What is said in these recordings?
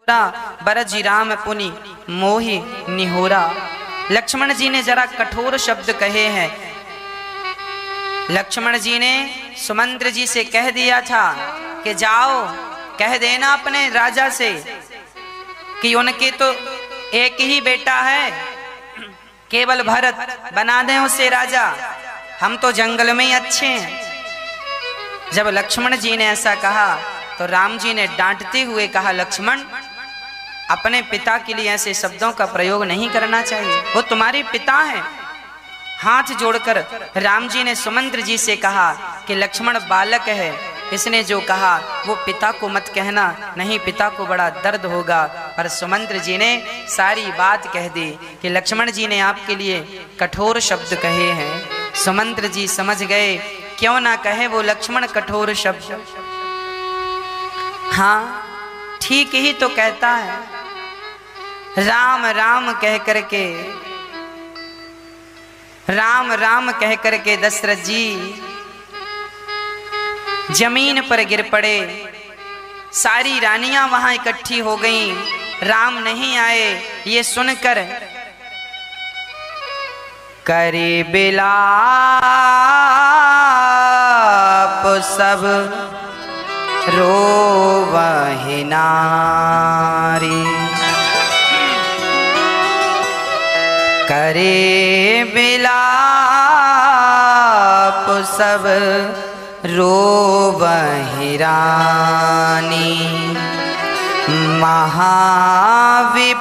बरजी राम पुनि मोहि निहोरा। लक्ष्मण जी ने जरा कठोर शब्द कहे हैं। लक्ष्मण जी ने सुमंत्र जी से कह दिया था कि जाओ कह देना अपने राजा से कि उनके तो एक ही बेटा है, केवल भरत, बना दें उसे राजा, हम तो जंगल में ही अच्छे हैं। जब लक्ष्मण जी ने ऐसा कहा तो राम जी ने डांटते हुए कहा, लक्ष्मण अपने पिता के लिए ऐसे शब्दों का प्रयोग नहीं करना चाहिए, वो तुम्हारे पिता हैं। हाथ जोड़कर राम जी ने सुमंत्र जी से कहा कि लक्ष्मण बालक है, इसने जो कहा वो पिता को मत कहना, नहीं पिता को बड़ा दर्द होगा। पर सुमंत्र जी ने सारी बात कह दी कि लक्ष्मण जी ने आपके लिए कठोर शब्द कहे हैं। सुमंत्र जी समझ गए, क्यों ना कहे वो लक्ष्मण कठोर शब्द। हाँ ठीक ही तो कहता है। राम राम कह करके, राम राम कह करके दशरथ जी जमीन पर गिर पड़े। सारी रानियां वहां इकट्ठी हो गईं, राम नहीं आए ये सुनकर करे बिलाप सब रोवहि नारी। करे बिलाप सब रोवहि रानी। महाविपति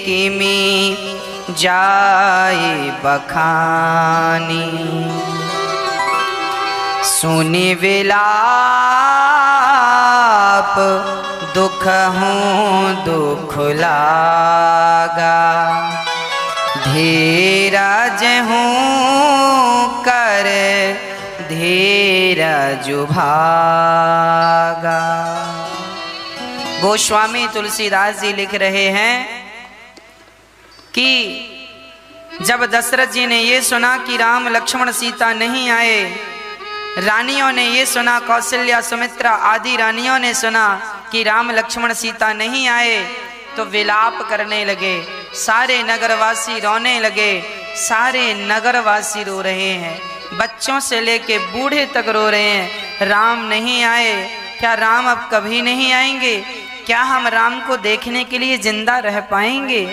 किमि जाय बखानी। सुनि विलाप दुख हूँ दुख लागा। धीरज हूँ कर धीरज भागा। गोस्वामी तुलसीदास जी लिख रहे हैं कि जब दशरथ जी ने ये सुना कि राम लक्ष्मण सीता नहीं आए, रानियों ने ये सुना, कौशल्या सुमित्रा आदि रानियों ने सुना कि राम लक्ष्मण सीता नहीं आए, तो विलाप करने लगे। सारे नगरवासी रोने लगे। सारे नगरवासी रो रहे हैं, बच्चों से लेके बूढ़े तक रो रहे हैं। राम नहीं आए, क्या राम अब कभी नहीं आएंगे? क्या हम राम को देखने के लिए जिंदा रह पाएंगे?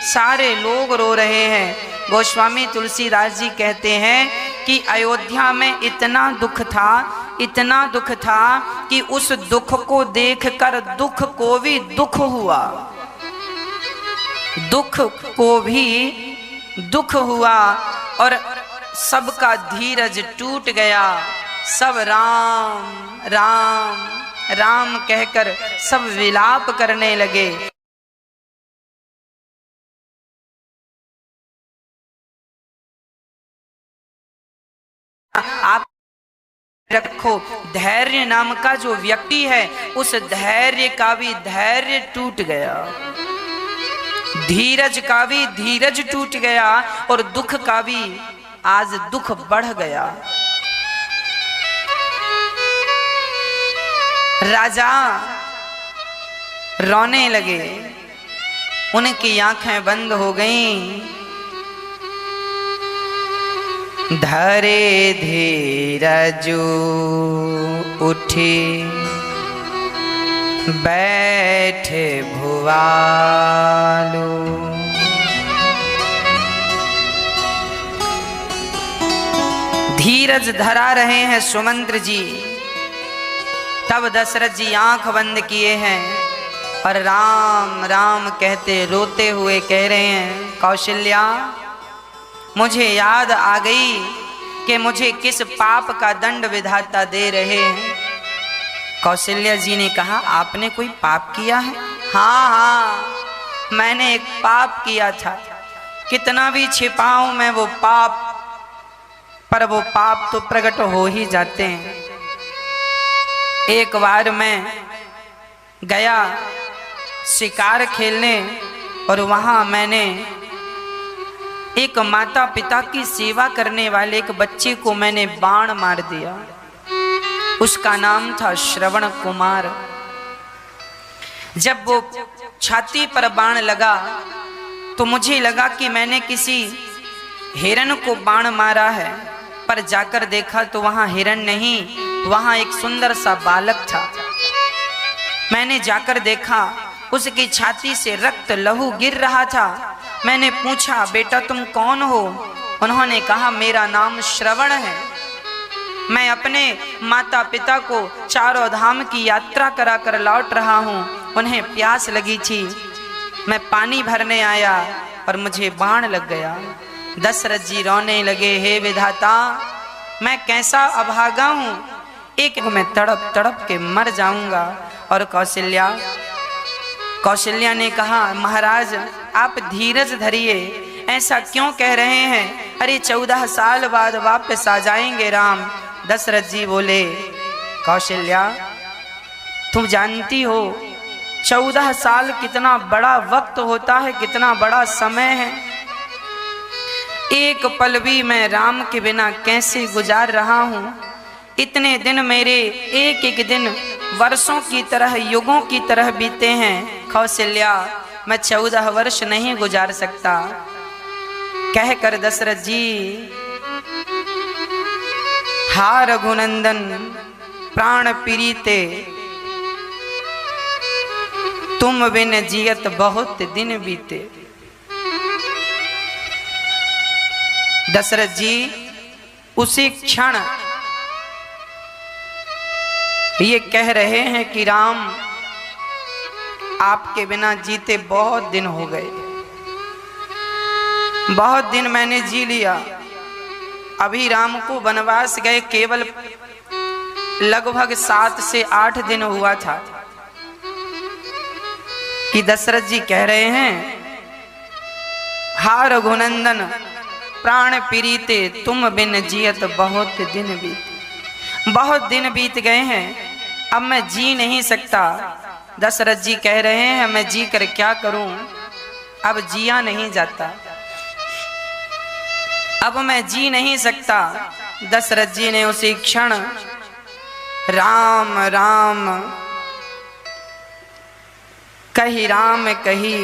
सारे लोग रो रहे हैं। गोस्वामी तुलसीदास जी कहते हैं कि अयोध्या में इतना दुख था, इतना दुख था कि उस दुख को देखकर दुख को भी दुख हुआ, दुख को भी दुख हुआ और सबका धीरज टूट गया। सब राम राम राम कहकर सब विलाप करने लगे। आप रखो, धैर्य नाम का जो व्यक्ति है उस धैर्य का भी धैर्य टूट गया, धीरज का भी धीरज टूट गया और दुख का भी आज दुख बढ़ गया। राजा रोने लगे, उनकी आंखें बंद हो गईं। धरे धीरजु उठी बैठे भुआलू। धीरज धरा रहे हैं सुमंत्र जी। तब दशरथ जी आंख बंद किए हैं और राम राम कहते रोते हुए कह रहे हैं, कौशल्या मुझे याद आ गई कि मुझे किस पाप का दंड विधाता दे रहे हैं। कौशल्या जी ने कहा, आपने कोई पाप किया है? हाँ हाँ, मैंने एक पाप किया था। कितना भी छिपाऊं मैं वो पाप, पर वो पाप तो प्रकट हो ही जाते हैं। एक बार मैं गया शिकार खेलने और वहां मैंने एक माता पिता की सेवा करने वाले एक बच्चे को मैंने बाण मार दिया। उसका नाम था श्रवण कुमार। जब वो छाती पर बाण लगा तो मुझे लगा कि मैंने किसी हिरन को बाण मारा है, पर जाकर देखा तो वहां हिरन नहीं, वहां एक सुंदर सा बालक था। मैंने जाकर देखा उसकी छाती से रक्त लहू गिर रहा था। मैंने पूछा, बेटा तुम कौन हो? उन्होंने कहा, मेरा नाम श्रवण है, मैं अपने माता पिता को चारों धाम की यात्रा करा कर लौट रहा हूँ। उन्हें प्यास लगी थी, मैं पानी भरने आया और मुझे बाण लग गया। दशरथ जी रोने लगे, हे विधाता, मैं कैसा अभागा हूँ, एक मैं तड़प तड़प के मर जाऊंगा। और कौशल्या ने कहा, महाराज आप धीरज धरिए, ऐसा क्यों कह रहे हैं? अरे 14 साल बाद वापस आ जाएंगे राम। दशरथ जी बोले, कौशल्या तुम जानती हो 14 साल कितना बड़ा वक्त होता है, कितना बड़ा समय है। एक पल भी मैं राम के बिना कैसे गुजार रहा हूँ। इतने दिन मेरे एक एक दिन वर्षों की तरह, युगों की तरह बीते हैं। कौशल्या मैं 14 वर्ष नहीं गुजार सकता। कहकर दशरथ जी, हा रघुनंदन प्राण प्रीते, तुम बिन जियत बहुत दिन बीते। दशरथ जी उसी क्षण ये कह रहे हैं कि राम आपके बिना जीते बहुत दिन हो गए, बहुत दिन मैंने जी लिया। अभी राम को वनवास गए केवल लगभग 7 से 8 दिन हुआ था कि दशरथ जी कह रहे हैं, हा रघुनंदन प्राण प्रीते, तुम बिन जियत बहुत दिन बीते। बहुत दिन बीत गए हैं, अब मैं जी नहीं सकता। दशरथ जी कह रहे हैं, मैं जी कर क्या करूं, अब जिया नहीं जाता, अब मैं जी नहीं सकता। दशरथ जी ने उसी क्षण राम राम कही, राम कही,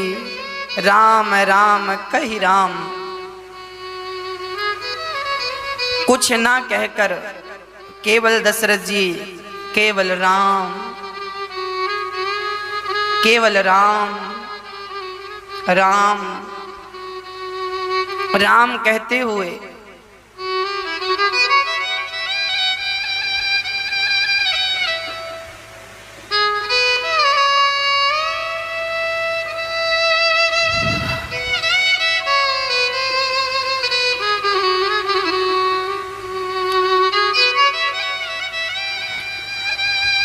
राम राम कही राम, कुछ ना कहकर केवल दशरथ जी केवल राम, केवल राम राम राम कहते हुए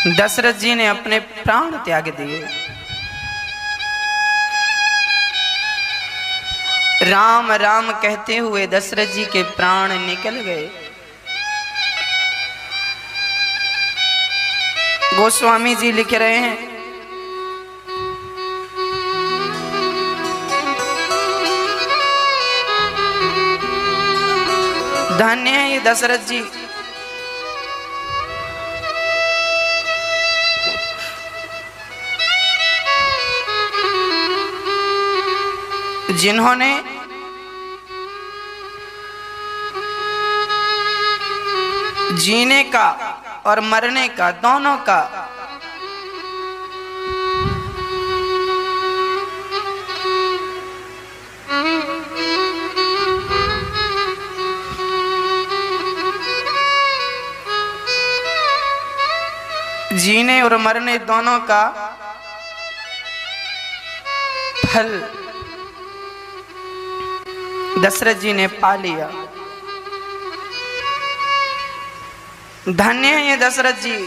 दशरथ जी ने अपने प्राण त्याग दिए। राम राम कहते हुए दशरथ जी के प्राण निकल गए। गोस्वामी जी लिख रहे हैं, धन्य है ये दशरथ जी, जिन्होंने जीने का और मरने का दोनों का जीने और मरने दोनों का फल दशरथ जी ने पा लिया। धन्य है ये दशरथ जी।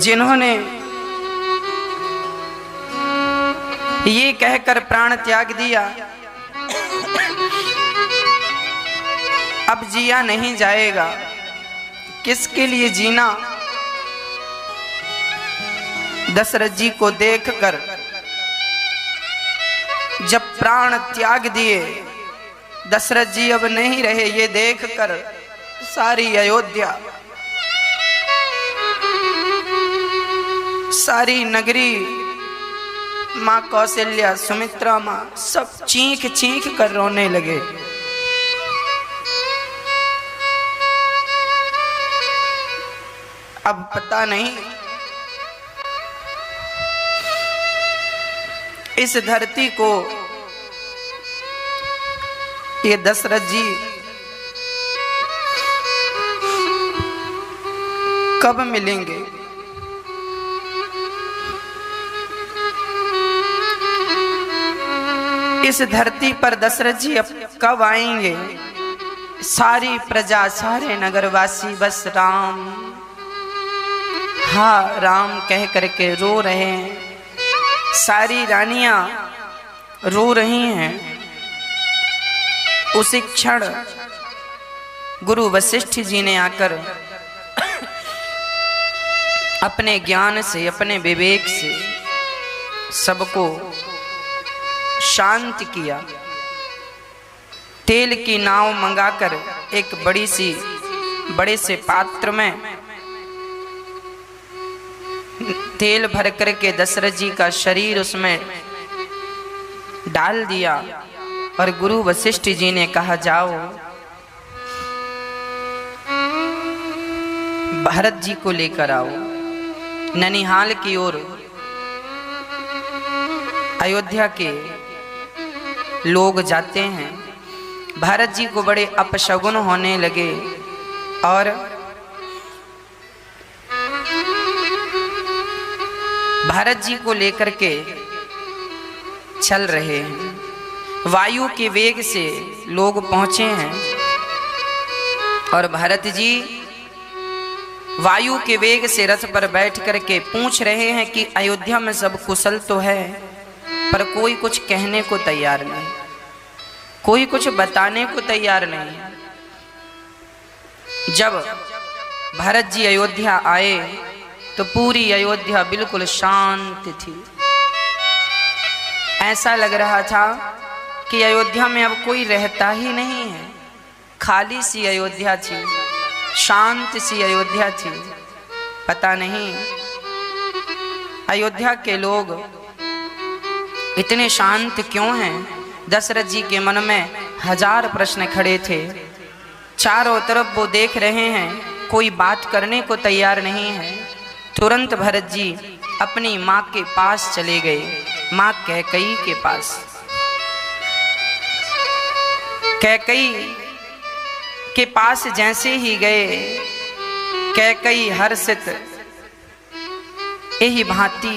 जिन्होंने ये कहकर प्राण त्याग दिया, अब जिया नहीं जाएगा, किसके लिए जीना। दशरथ जी को देखकर जब प्राण त्याग दिए, दशरथ जी अब नहीं रहे, ये देखकर सारी अयोध्या, सारी नगरी, माँ कौशल्या, सुमित्रा माँ, सब चीख चीख कर रोने लगे। अब पता नहीं इस धरती को ये दशरथ जी कब मिलेंगे। इस धरती पर दशरथ जी अब कब आएंगे। सारी प्रजा, सारे नगरवासी बस राम, हाँ राम कह करके रो रहे हैं। सारी रानियां रो रही हैं। उसी क्षण गुरु वशिष्ठ जी ने आकर अपने ज्ञान से, अपने विवेक से सबको शांत किया। तेल की नाव मंगाकर एक बड़े से पात्र में तेल भर करके दशरथ जी का शरीर उसमें डाल दिया और गुरु वशिष्ठ जी ने कहा जाओ भरत जी को लेकर आओ। ननिहाल की ओर अयोध्या के लोग जाते हैं। भरत जी को बड़े अपशगुन होने लगे और भरत जी को लेकर के चल रहे हैं। वायु के वेग से लोग पहुंचे हैं और भरत जी वायु के वेग से रथ पर बैठ करके पूछ रहे हैं कि अयोध्या में सब कुशल तो है, पर कोई कुछ कहने को तैयार नहीं, कोई कुछ बताने को तैयार नहीं। जब भरत जी अयोध्या आए तो पूरी अयोध्या बिल्कुल शांत थी। ऐसा लग रहा था कि अयोध्या में अब कोई रहता ही नहीं है। खाली सी अयोध्या थी, शांत सी अयोध्या थी। पता नहीं अयोध्या के लोग इतने शांत क्यों हैं। दशरथ जी के मन में हजार प्रश्न खड़े थे। चारों तरफ वो देख रहे हैं, कोई बात करने को तैयार नहीं है। तुरंत भरत जी अपनी माँ के पास चले गए, माँ कैकेयी के पास। कैकेयी के पास जैसे ही गए, कैकेयी हर्षित एहि भांति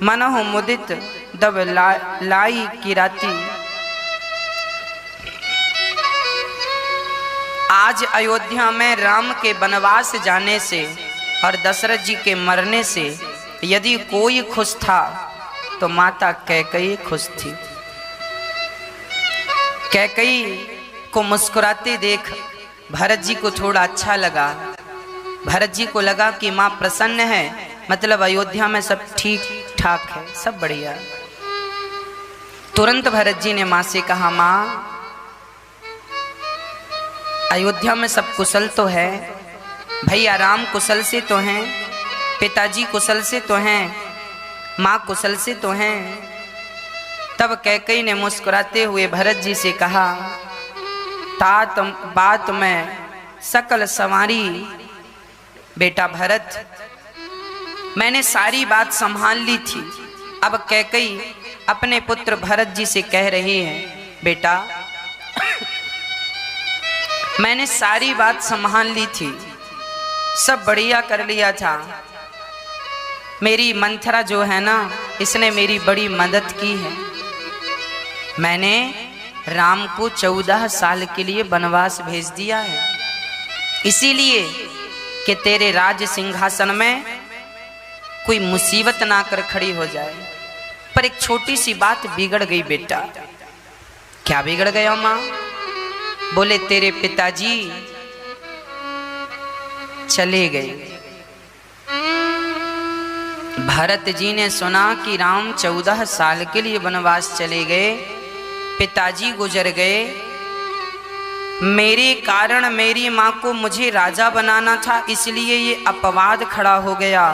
मनहु मुदित दब लाई किराती। आज अयोध्या में राम के वनवास जाने से और दशरथ जी के मरने से यदि कोई खुश था तो माता कैकेयी खुश थी। कैकेयी को मुस्कुराते देख भरत जी को थोड़ा अच्छा लगा। भरत जी को लगा कि माँ प्रसन्न है, मतलब अयोध्या में सब ठीक ठाक है, सब बढ़िया। तुरंत भरत जी ने माँ से कहा, माँ अयोध्या में सब कुशल तो है, भैया राम कुशल से तो हैं, पिताजी कुशल से तो हैं, माँ कुशल से तो हैं। तब कैकेयी ने मुस्कुराते हुए भरत जी से कहा, तात बात में सकल संवारी। बेटा भरत, मैंने सारी बात संभाल ली थी। अब कैकेयी अपने पुत्र भरत जी से कह रही है, बेटा मैंने सारी बात संभाल ली थी, सब बढ़िया कर लिया था। मेरी मंथरा जो है ना, इसने मेरी बड़ी मदद की है। मैंने राम को 14 साल के लिए वनवास भेज दिया है, इसीलिए कि तेरे राज सिंहासन में कोई मुसीबत ना कर खड़ी हो जाए। पर एक छोटी सी बात बिगड़ गई बेटा। क्या बिगड़ गया माँ? बोले तेरे पिताजी चले गए। भरत जी ने सुना कि राम 14 साल के लिए वनवास चले गए, पिताजी गुजर गए, मेरे कारण मेरी माँ को मुझे राजा बनाना था, इसलिए ये अपवाद खड़ा हो गया।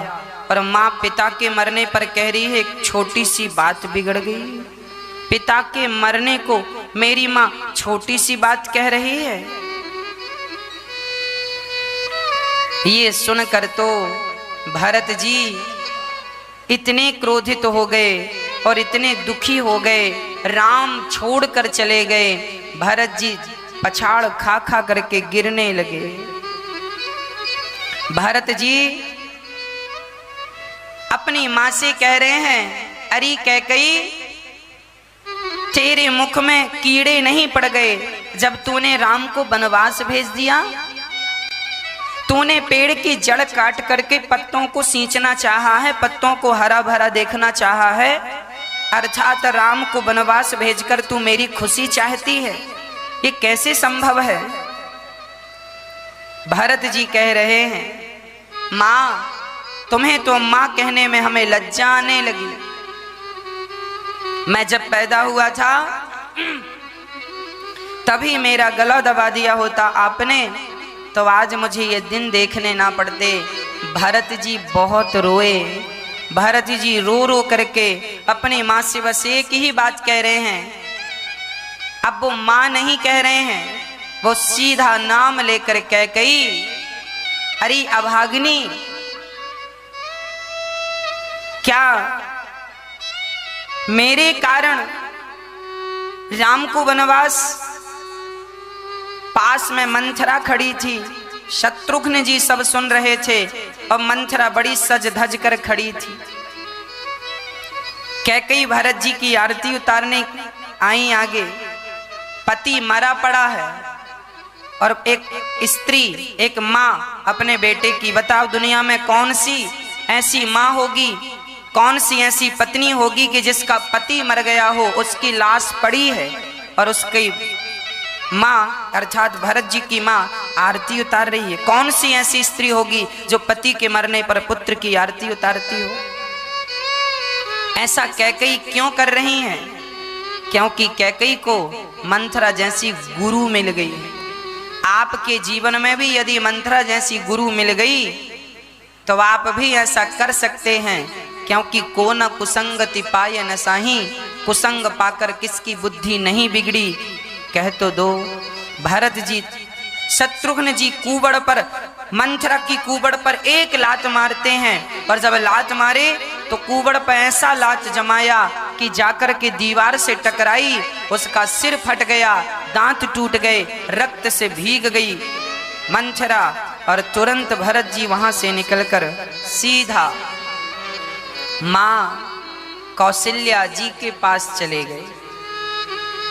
और माँ पिता के मरने पर कह रही है एक छोटी सी बात बिगड़ गई। पिता के मरने को मेरी माँ छोटी सी बात कह रही है। ये सुनकर तो भरत जी इतने क्रोधित हो गए और इतने दुखी हो गए, राम छोड़कर चले गए। भरत जी पछाड़ खा खा करके गिरने लगे। भरत जी अपनी मां से कह रहे हैं, अरे कैकई तेरे मुख में कीड़े नहीं पड़ गए जब तूने राम को वनवास भेज दिया? तूने पेड़ की जड़ काट करके पत्तों को सींचना चाहा है, पत्तों को हरा भरा देखना चाहा है, अर्थात राम को वनवास भेजकर तू मेरी खुशी चाहती है। ये कैसे संभव है? भरत जी कह रहे हैं, माँ तुम्हें तो माँ कहने में हमें लज्जा आने लगी। मैं जब पैदा हुआ था तभी मेरा गला दबा दिया होता आपने, तो आज मुझे ये दिन देखने ना पड़ते। भरत जी बहुत रोए। भरत जी रो रो करके अपनी माँ से बस एक ही बात कह रहे हैं। अब वो माँ नहीं कह रहे हैं, वो सीधा नाम लेकर कैकई, अरे अभागिनी, क्या मेरे कारण राम को वनवास? पास में मंथरा खड़ी थी, शत्रुघ्न जी सब सुन रहे थे और मंथरा बड़ी सज धज कर खड़ी थी। कैकई भरत जी की आरती उतारने आई आगे। पति मरा पड़ा है और एक स्त्री, एक माँ अपने बेटे की, बताओ दुनिया में कौन सी ऐसी माँ होगी, कौन सी ऐसी पत्नी होगी कि जिसका पति मर गया हो, उसकी लाश पड़ी है और उसकी माँ अर्थात भरत जी की माँ आरती उतार रही है। कौन सी ऐसी स्त्री होगी जो पति के मरने पर पुत्र की आरती उतारती हो? ऐसा कैकई क्यों कर रही हैं? क्योंकि कैकई को मंथरा जैसी गुरु मिल गई है। आपके जीवन में भी यदि मंथरा जैसी गुरु मिल गई तो आप भी ऐसा कर सकते हैं, क्योंकि को न कुसंगति पाए न साही, कुसंग पाकर किसकी बुद्धि नहीं बिगड़ी। कह तो दो। भरत जी शत्रुघ्न जी कुबड़ पर, मंथरा की कुबड़ पर एक लात मारते हैं और जब लात मारे तो कुबड़ पर ऐसा लात जमाया कि जाकर के दीवार से टकराई, उसका सिर फट गया, दांत टूट गए, रक्त से भीग गई मंथरा और तुरंत भरत जी वहां से निकलकर सीधा मां कौशल्या जी के पास चले गए।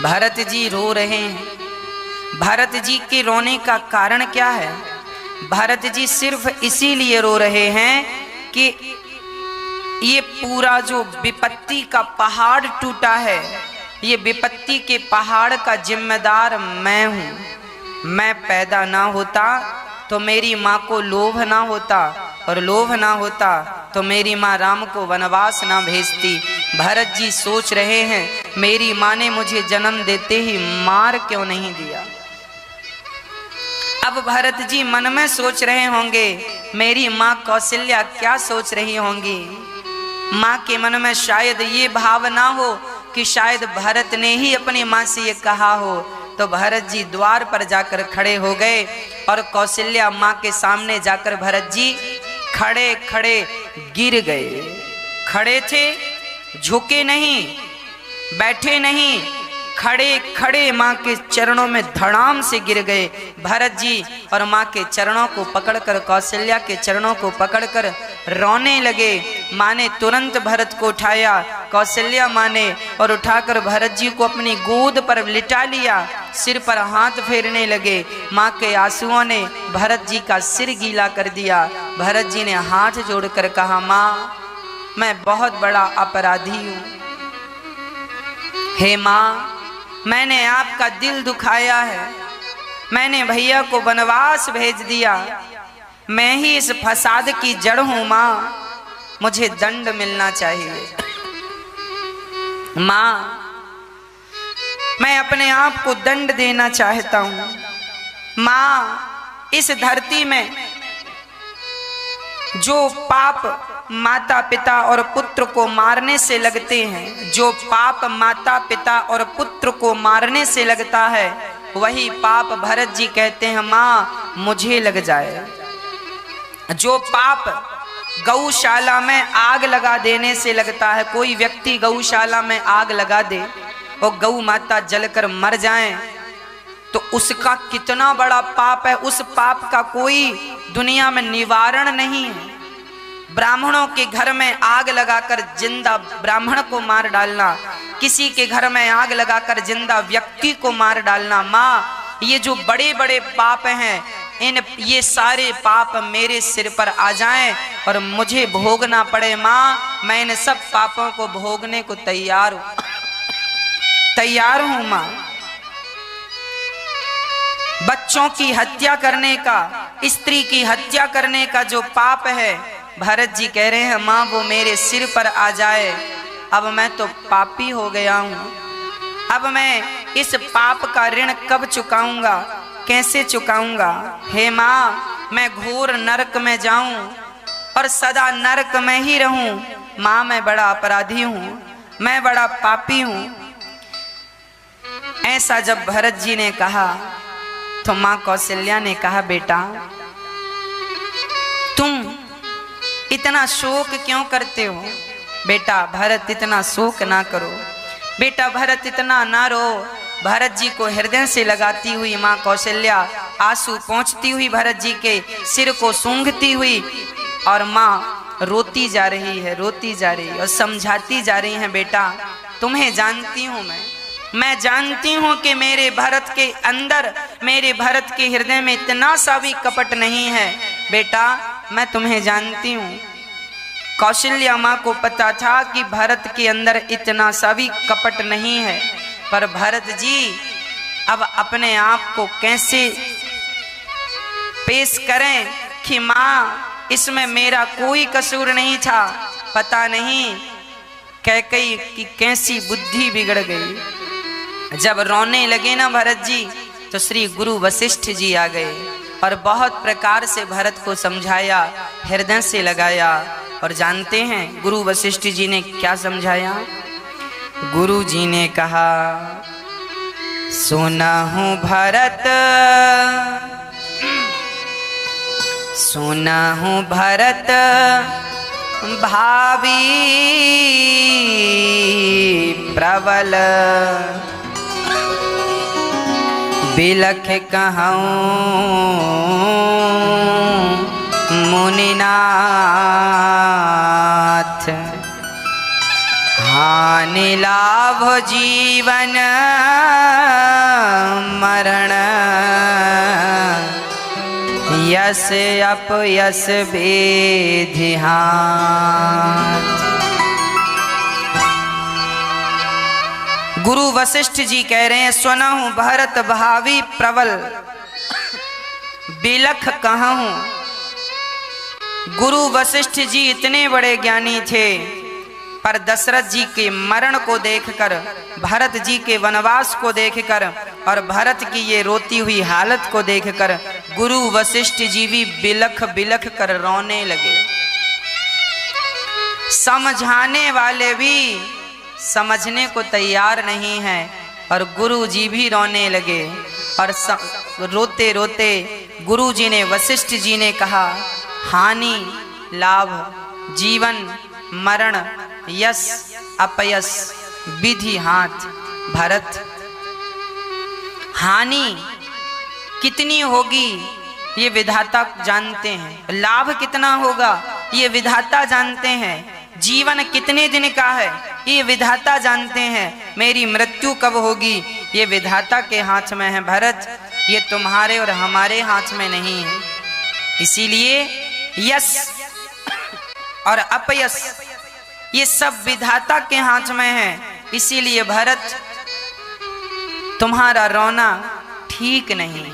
भरत जी रो रहे हैं। भरत जी के रोने का कारण क्या है? भरत जी सिर्फ इसीलिए रो रहे हैं कि ये पूरा जो विपत्ति का पहाड़ टूटा है, ये विपत्ति के पहाड़ का जिम्मेदार मैं हूं। मैं पैदा ना होता तो मेरी माँ को लोभ ना होता, और लोभ ना होता तो मेरी माँ राम को वनवास ना भेजती। भरत जी सोच रहे हैं, मेरी माँ ने मुझे जन्म देते ही मार क्यों नहीं दिया? अब भरत जी मन में सोच रहे होंगे, मेरी माँ कौशल्या क्या सोच रही होंगी? माँ के मन में शायद ये भाव ना हो कि शायद भरत ने ही अपनी माँ से ये कहा हो। तो भरत जी द्वार पर जाकर खड़े हो गए और कौशल्या माँ के सामने जाकर भरत जी खड़े खड़े गिर गए। खड़े थे, झुके नहीं, बैठे नहीं, खड़े खड़े माँ के चरणों में धड़ाम से गिर गए। भरत जी और माँ के चरणों को पकड़कर, कौशल्या के चरणों को पकड़कर रोने लगे। माँ ने तुरंत भरत को उठाया, कौशल्या माँ ने, और उठाकर भरत जी को अपनी गोद पर लिटा लिया, सिर पर हाथ फेरने लगे। माँ के आंसुओं ने भरत जी का सिर गीला कर दिया। भरत जी ने हाथ जोड़कर कहा, माँ मैं बहुत बड़ा अपराधी हूँ। हे माँ, मैंने आपका दिल दुखाया है, मैंने भैया को वनवास भेज दिया, मैं ही इस फसाद की जड़ हूं माँ, मुझे दंड मिलना चाहिए। माँ, मैं अपने आप को दंड देना चाहता हूं। माँ, इस धरती में जो पाप माता पिता और पुत्र को मारने से लगते हैं, जो पाप माता पिता और पुत्र को मारने से लगता है, वही पाप भरत जी कहते हैं माँ मुझे लग जाए। जो पाप गौशाला में आग लगा देने से लगता है, कोई व्यक्ति गौशाला में आग लगा दे और गौ माता जलकर मर जाए तो उसका कितना बड़ा पाप है। उस पाप का कोई दुनिया में निवारण नहीं है। ब्राह्मणों के घर में आग लगाकर जिंदा ब्राह्मण को मार डालना, किसी के घर में आग लगाकर जिंदा व्यक्ति को मार डालना, माँ ये जो बड़े बड़े पाप हैं, ये सारे पाप मेरे सिर पर आ जाएं और मुझे भोगना पड़े। माँ, मैं इन सब पापों को भोगने को तैयार हूं माँ। बच्चों की हत्या करने का, स्त्री की हत्या करने का जो पाप है, भरत जी कह रहे हैं माँ वो मेरे सिर पर आ जाए। अब मैं तो पापी हो गया हूँ, अब मैं इस पाप का ऋण कब चुकाऊंगा, कैसे चुकाऊंगा। हे माँ, मैं घोर नरक में जाऊं और सदा नरक में ही रहूं। माँ, मैं बड़ा अपराधी हूँ, मैं बड़ा पापी हूँ। ऐसा जब भरत जी ने कहा तो माँ कौशल्या ने कहा बेटा तुम इतना शोक क्यों करते हो। बेटा भरत इतना शोक ना करो, बेटा भरत इतना ना रो। भरत जी को हृदय से लगाती हुई माँ कौशल्या आंसू पोंछती हुई भरत जी के सिर को सूंघती हुई और माँ रोती जा रही है, रोती जा रही है और समझाती जा रही है बेटा तुम्हें जानती हूँ मैं जानती हूँ कि मेरे भरत के अंदर, मेरे भरत के हृदय में इतना सा भी कपट नहीं है। बेटा मैं तुम्हें जानती हूँ। कौशल्या माँ को पता था कि भरत के अंदर इतना सा भी कपट नहीं है, पर भरत जी अब अपने आप को कैसे पेश करें कि माँ इसमें मेरा कोई कसूर नहीं था। पता नहीं कैकेयी की कैसी बुद्धि बिगड़ गई। जब रोने लगे ना भरत जी तो श्री गुरु वशिष्ठ जी आ गए और बहुत प्रकार से भरत को समझाया, हृदय से लगाया। और जानते हैं गुरु वशिष्ठ जी ने क्या समझाया। गुरु जी ने कहा सुना हूँ भरत, सुना हूँ भरत भावी प्रबल, बिलख कहूँ मुनिनाथ, हानि लाभ जीवन मरण, यस अपयस बेधि हाथ। गुरु वशिष्ठ जी कह रहे हैं सुना हूं भरत भावी प्रबल, बिलख कहूं। गुरु वशिष्ठ जी इतने बड़े ज्ञानी थे, पर दशरथ जी के मरण को देखकर, भरत जी के वनवास को देखकर और भरत की ये रोती हुई हालत को देखकर गुरु वशिष्ठ जी भी बिलख बिलख कर रोने लगे। समझाने वाले भी समझने को तैयार नहीं है और गुरु जी भी रोने लगे। और रोते रोते गुरु जी ने, वशिष्ठ जी ने कहा हानि लाभ जीवन मरण यश अपयश विधि हाथ। भरत हानि कितनी होगी ये विधाता जानते हैं, लाभ कितना होगा ये विधाता जानते हैं, जीवन कितने दिन का है ये विधाता जानते हैं, मेरी मृत्यु कब होगी ये विधाता के हाथ में है। भरत ये तुम्हारे और हमारे हाथ में नहीं है। इसीलिए यश और अपयश ये सब विधाता के हाथ में है। इसीलिए भरत तुम्हारा रोना ठीक नहीं।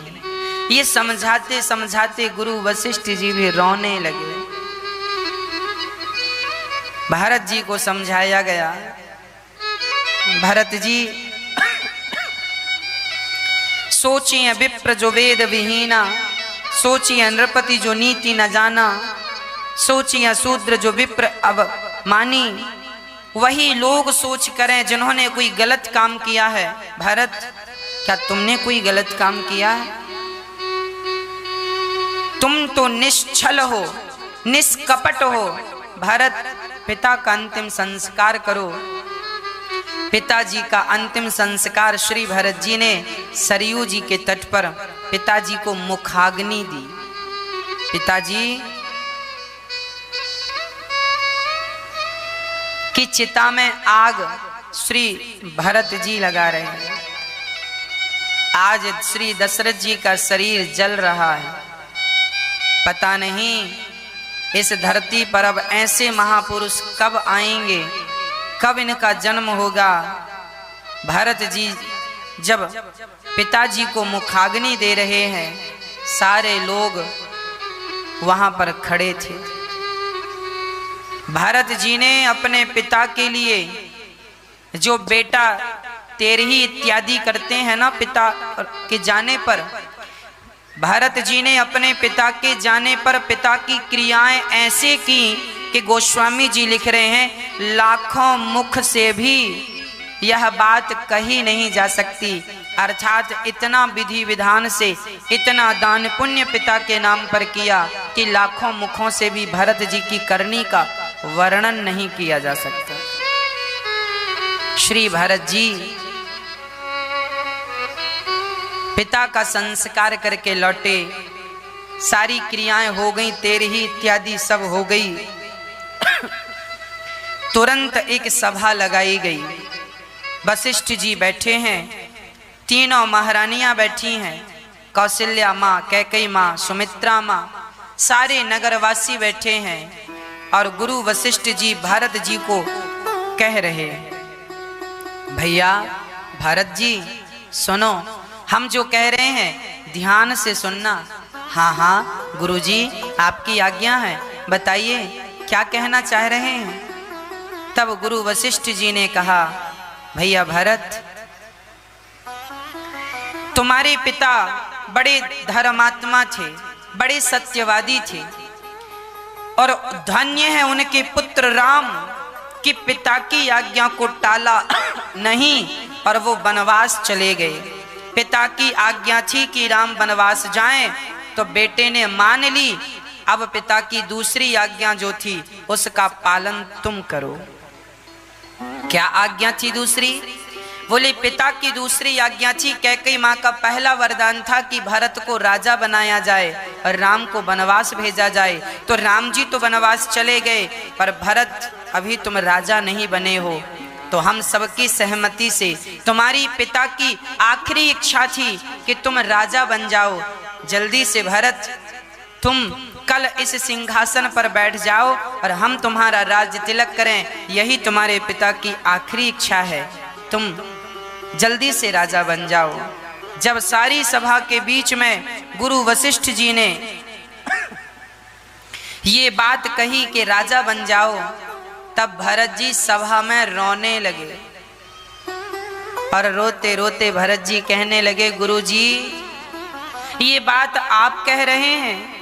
ये समझाते समझाते गुरु वशिष्ठ जी भी रोने लगे। भरत जी को समझाया गया, भरत जी सोचिए विप्र जो वेद विहीना, सोचिए नृपति जो नीति न जाना, सोचिए शूद्र जो विप्र अब मानी। वही लोग सोच करें जिन्होंने कोई गलत काम किया है। भरत, क्या तुमने कोई गलत काम किया है? तुम तो निश्छल हो, निष्कपट हो। भरत, पिता का अंतिम संस्कार करो। पिताजी का अंतिम संस्कार श्री भरत जी ने सरयू जी के तट पर पिताजी को मुखाग्नि दी। पिताजी की चिता में आग श्री भरत जी लगा रहे हैं। आज श्री दशरथ जी का शरीर जल रहा है। पता नहीं इस धरती पर अब ऐसे महापुरुष कब आएंगे, कब इनका जन्म होगा। भरत जी जब पिताजी को मुखाग्नि दे रहे हैं, सारे लोग वहां पर खड़े थे। भरत जी ने अपने पिता के लिए जो बेटा तेरही इत्यादि करते हैं ना, पिता के जाने पर, भरत जी ने अपने पिता के जाने पर पिता की क्रियाएं ऐसे की कि गोस्वामी जी लिख रहे हैं लाखों मुख से भी यह बात कही नहीं जा सकती। अर्थात इतना विधि विधान से, इतना दान पुण्य पिता के नाम पर किया कि लाखों मुखों से भी भरत जी की करनी का वर्णन नहीं किया जा सकता। श्री भरत जी पिता का संस्कार करके लौटे, सारी क्रियाएं हो गई, तेरही इत्यादि सब हो गई। तुरंत एक सभा लगाई गई। वशिष्ठ जी बैठे हैं, तीनों महारानियां बैठी हैं, कौशल्या माँ, कैकेयी माँ, सुमित्रा माँ, सारे नगरवासी बैठे हैं। और गुरु वशिष्ठ जी भारत जी को कह रहे हैं, भैया भारत जी सुनो, हम जो कह रहे हैं ध्यान से सुनना। हाँ हाँ गुरुजी, आपकी आज्ञा है, बताइए क्या कहना चाह रहे हैं। तब गुरु वशिष्ठ जी ने कहा, भैया भरत, तुम्हारे पिता बड़े धर्मात्मा थे, बड़े सत्यवादी थे, और धन्य है उनके पुत्र राम कि पिता की आज्ञा को टाला नहीं और वो वनवास चले गए। पिता की आज्ञा थी कि राम वनवास जाएं, तो बेटे ने मान ली। अब पिता की दूसरी आज्ञा जो थी उसका पालन तुम करो। क्या आज्ञा थी दूसरी? बोले पिता की दूसरी आज्ञा थी, कैकेयी माँ का पहला वरदान था कि भरत को राजा बनाया जाए और राम को वनवास भेजा जाए। तो राम जी तो वनवास चले गए, पर भरत अभी तुम राजा नहीं बने हो, तो हम सबकी सहमति से तुम्हारी पिता की आखिरी इच्छा थी कि तुम राजा बन जाओ। जल्दी से भरत, तुम कल इस सिंहासन पर बैठ जाओ और हम तुम्हारा राज्य तिलक करें, यही तुम्हारे पिता की आखिरी इच्छा है। तुम जल्दी से राजा बन जाओ। जब सारी सभा के बीच में गुरु वशिष्ठ जी ने ये बात कही कि राजा बन जाओ, तब भरत जी सभा में रोने लगे। और रोते रोते भरत जी कहने लगे, गुरु जी ये बात आप कह रहे हैं?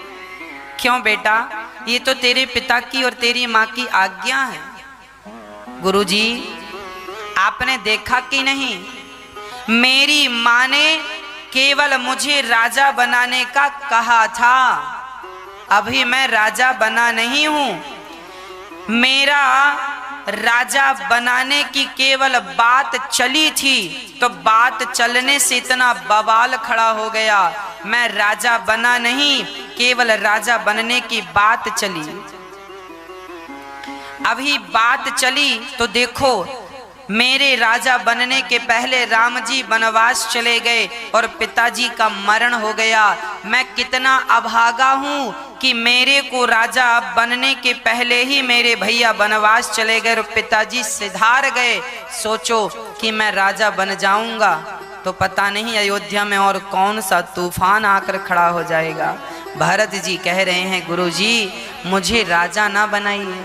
क्यों बेटा, ये तो तेरे पिता की और तेरी माँ की आज्ञा है। गुरु जी आपने देखा कि नहीं, मेरी माँ ने केवल मुझे राजा बनाने का कहा था, अभी मैं राजा बना नहीं हूं। मेरा राजा बनाने की केवल बात चली थी, तो बात चलने से इतना बवाल खड़ा हो गया। मैं राजा बना नहीं, केवल राजा बनने की बात चली। अभी बात चली तो देखो, मेरे राजा बनने के पहले राम जी वनवास चले गए और पिताजी का मरण हो गया। मैं कितना अभागा हूं कि मेरे को राजा बनने के पहले ही मेरे भैया वनवास चले गए और पिताजी सिधार गए। सोचो कि मैं राजा बन जाऊंगा। तो पता नहीं अयोध्या में और कौन सा तूफान आकर खड़ा हो जाएगा। भरत जी कह रहे हैं गुरुजी मुझे राजा ना बनाइए,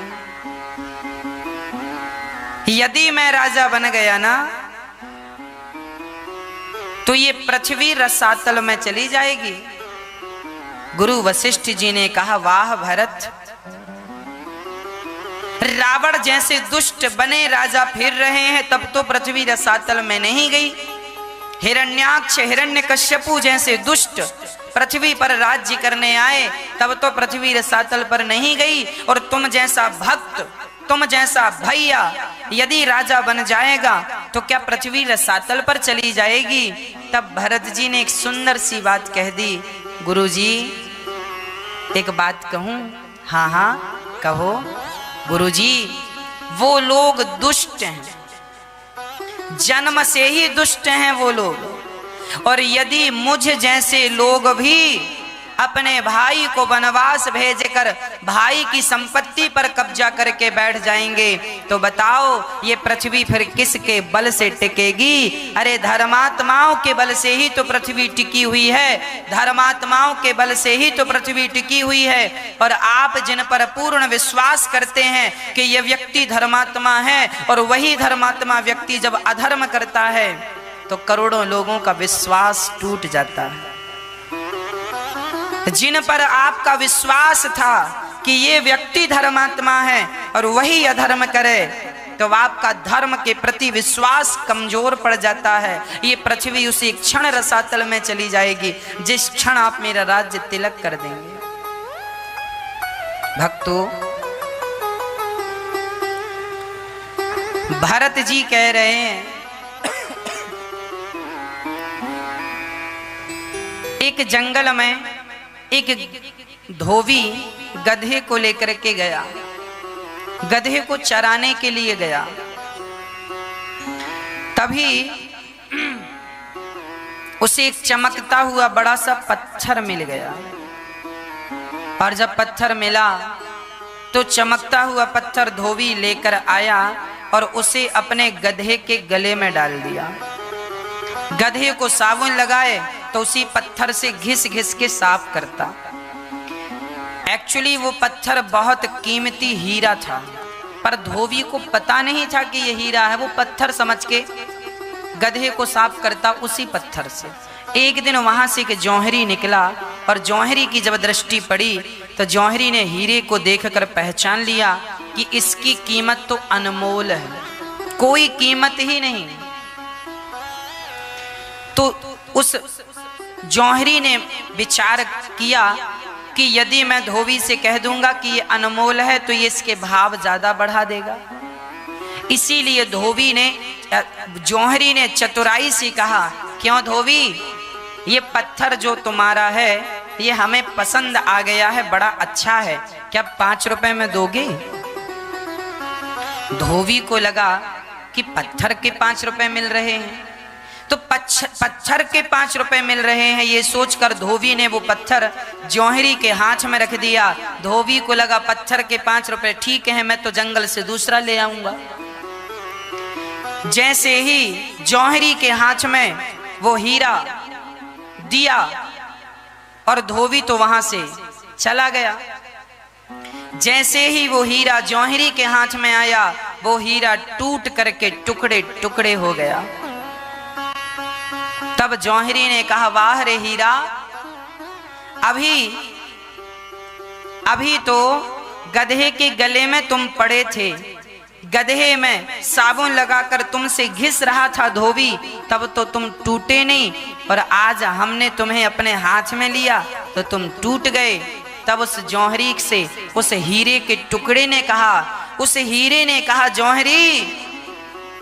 यदि मैं राजा बन गया ना तो ये पृथ्वी रसातल में चली जाएगी। गुरु वशिष्ठ जी ने कहा वाह भरत, रावण जैसे दुष्ट बने राजा फिर रहे हैं तब तो पृथ्वी रसातल में नहीं गई। हिरण्याक्ष हिरण्यकश्यपु जैसे दुष्ट पृथ्वी पर राज्य करने आए तब तो पृथ्वी रसातल पर नहीं गई। और तुम जैसा भक्त, तुम जैसा भैया यदि राजा बन जाएगा तो क्या पृथ्वी रसातल पर चली जाएगी। तब भरत जी ने एक सुंदर सी बात कह दी, गुरुजी एक बात कहूं? हाँ हाँ कहो। गुरुजी वो लोग दुष्ट हैं, जन्म से ही दुष्ट हैं वो लोग, और यदि मुझ जैसे लोग भी अपने भाई को वनवास भेजकर भाई की संपत्ति पर कब्जा करके बैठ जाएंगे तो बताओ ये पृथ्वी फिर किसके बल से टिकेगी। अरे धर्मात्माओं के बल से ही तो पृथ्वी टिकी हुई है, धर्मात्माओं के बल से ही तो पृथ्वी टिकी हुई है। और आप जिन पर पूर्ण विश्वास करते हैं कि ये व्यक्ति धर्मात्मा है और वही धर्मात्मा व्यक्ति जब अधर्म करता है तो करोड़ों लोगों का विश्वास टूट जाता है। जिन पर आपका विश्वास था कि ये व्यक्ति धर्मात्मा है और वही अधर्म करे तो आपका धर्म के प्रति विश्वास कमजोर पड़ जाता है। ये पृथ्वी उसी क्षण रसातल में चली जाएगी जिस क्षण आप मेरा राज्य तिलक कर देंगे। भक्तों, भरत जी कह रहे हैं एक जंगल में एक धोबी गधे को लेकर के गया, गधे को चराने के लिए गया। तभी उसे एक चमकता हुआ बड़ा सा पत्थर मिल गया, और जब पत्थर मिला तो चमकता हुआ पत्थर धोबी लेकर आया और उसे अपने गधे के गले में डाल दिया। गधे को साबुन लगाए तो उसी पत्थर से घिस घिस के साफ करता। एक्चुअली वो पत्थर बहुत कीमती हीरा था, पर धोबी को पता नहीं था कि ये हीरा है। वो पत्थर समझ के गधे को साफ करता उसी पत्थर से। एक दिन वहां से एक जौहरी निकला और जौहरी की जब दृष्टि पड़ी तो जौहरी ने हीरे को देखकर पहचान लिया कि इसकी कीमत तो अनमोल है, कोई कीमत ही नहीं। तो उस जौहरी ने विचार किया कि यदि मैं धोबी से कह दूंगा कि ये अनमोल है तो ये इसके भाव ज्यादा बढ़ा देगा। इसीलिए धोबी ने, जौहरी ने चतुराई से कहा, क्यों धोबी, ये पत्थर जो तुम्हारा है ये हमें पसंद आ गया है, बड़ा अच्छा है, क्या 5 रुपए में दोगे? धोबी को लगा कि पत्थर के 5 रुपए मिल रहे हैं, तो पत्थर के 5 रुपए मिल रहे हैं, ये सोचकर धोबी ने वो पत्थर जौहरी के हाथ में रख दिया। धोबी को लगा पत्थर के 5 रुपए ठीक है, मैं तो जंगल से दूसरा ले आऊंगा। जैसे ही जौहरी के हाथ में वो हीरा दिया और धोबी तो वहां से चला गया। जैसे ही वो हीरा जौहरी के हाथ में आया वो हीरा टूट करके टुकड़े टुकड़े हो गया। तब जौहरी ने कहा, वाह रे हीरा, अभी तो गधे के गले में तुम पड़े थे, गधे में साबुन लगाकर तुमसे घिस रहा था धोबी, तब तो तुम टूटे नहीं, और आज हमने तुम्हें अपने हाथ में लिया तो तुम टूट गए। तब उस जौहरी से उस हीरे के टुकड़े ने कहा, उस हीरे ने कहा, जौहरी,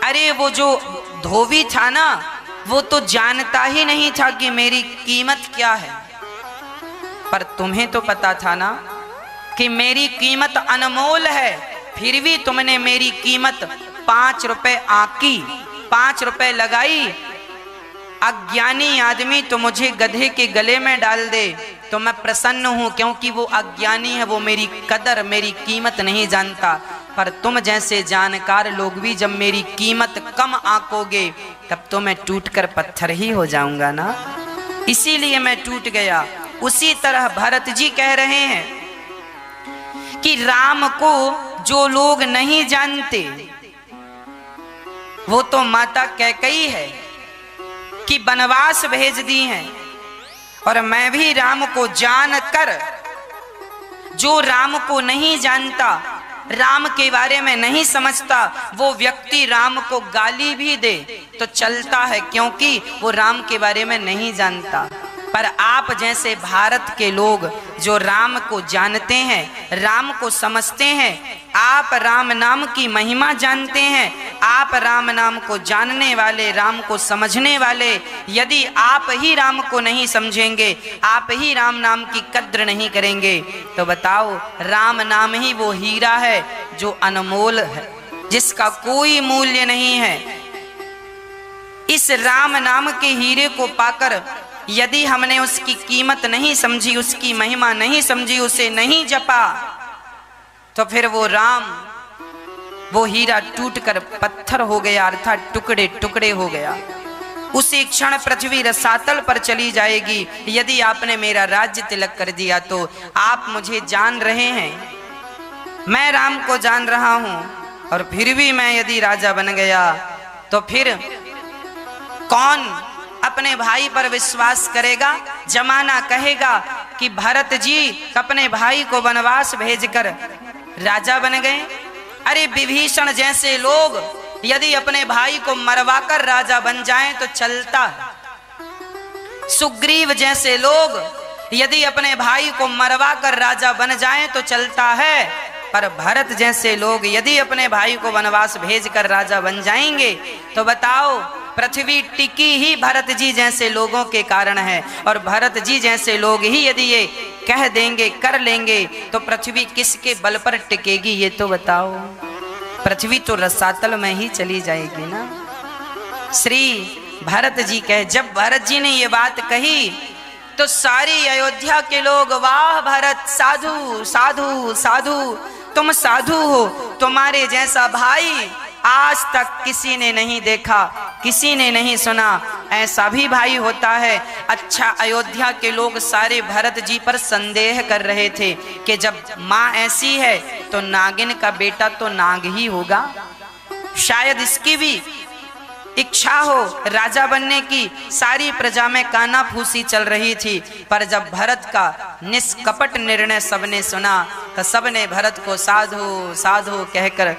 अरे वो जो धोबी था ना वो तो जानता ही नहीं था कि मेरी कीमत क्या है, पर तुम्हें तो पता था ना कि मेरी कीमत अनमोल है, फिर भी तुमने मेरी कीमत 5 रुपए आंकी, 5 रुपए लगाई। अज्ञानी आदमी तो मुझे गधे के गले में डाल दे तो मैं प्रसन्न हूं, क्योंकि वो अज्ञानी है, वो मेरी कदर, मेरी कीमत नहीं जानता। पर तुम जैसे जानकार लोग भी जब मेरी कीमत कम आंकोगे तब तो मैं टूटकर पत्थर ही हो जाऊंगा ना, इसीलिए मैं टूट गया। उसी तरह भरत जी कह रहे हैं कि राम को जो लोग नहीं जानते वो तो माता कैकेयी है कि वनवास भेज दी हैं, और मैं भी राम को जानकर, जो राम को नहीं जानता, राम के बारे में नहीं समझता, वो व्यक्ति राम को गाली भी दे तो चलता है, क्योंकि वो राम के बारे में नहीं जानता। पर आप जैसे भारत के लोग जो राम को जानते हैं, राम को समझते हैं, आप राम नाम की महिमा जानते हैं, आप राम नाम को जानने वाले, राम को समझने वाले, यदि आप ही राम को नहीं समझेंगे, आप ही राम नाम की कद्र नहीं करेंगे, तो बताओ राम नाम ही वो हीरा है जो अनमोल है, जिसका कोई मूल्य नहीं है। इस राम नाम के हीरे को पाकर यदि हमने उसकी कीमत नहीं समझी, उसकी महिमा नहीं समझी, उसे नहीं जपा, तो फिर वो राम, वो हीरा टूटकर पत्थर हो गया, अर्थात टुकड़े टुकड़े हो गया। उसी क्षण पृथ्वी रसातल पर चली जाएगी। यदि आपने मेरा राज्य तिलक कर दिया तो आप मुझे जान रहे हैं, मैं राम को जान रहा हूं, और फिर भी मैं यदि राजा बन गया तो फिर कौन अपने भाई पर विश्वास करेगा? जमाना कहेगा कि भरत जी अपने भाई को वनवास भेजकर राजा बन गए। अरे विभीषण जैसे लोग यदि अपने भाई को मरवाकर राजा बन जाएं तो चलता है। सुग्रीव जैसे लोग यदि अपने भाई को मरवाकर राजा बन जाएं तो चलता है, पर भरत जैसे लोग यदि अपने भाई को वनवास भेजकर राजा बन जाएंगे तो बताओ पृथ्वी टिकी ही भरत जी जैसे लोगों के कारण है। और भरत जी जैसे लोग ही यदि ये कह देंगे, कर लेंगे, तो पृथ्वी किसके बल पर टिकेगी ये तो बताओ। पृथ्वी तो रसातल में ही चली जाएगी ना। श्री भरत जी कहे, जब भरत जी ने ये बात कही तो सारी अयोध्या के लोग, वाह भरत, साधु साधु साधु, तुम साधु हो, तुम्हारे जैसा भाई आज तक किसी ने नहीं देखा, किसी ने नहीं सुना, ऐसा भी भाई होता है। अच्छा, अयोध्या के लोग सारे भरत जी पर संदेह कर रहे थे कि जब माँ ऐसी है तो नागिन का बेटा तो नाग ही होगा, शायद इसकी भी इच्छा हो राजा बनने की। सारी प्रजा में काना फूसी चल रही थी, पर जब भरत का निष्कपट निर्णय सबने सुना तो सबने भरत को साधु साधु कहकर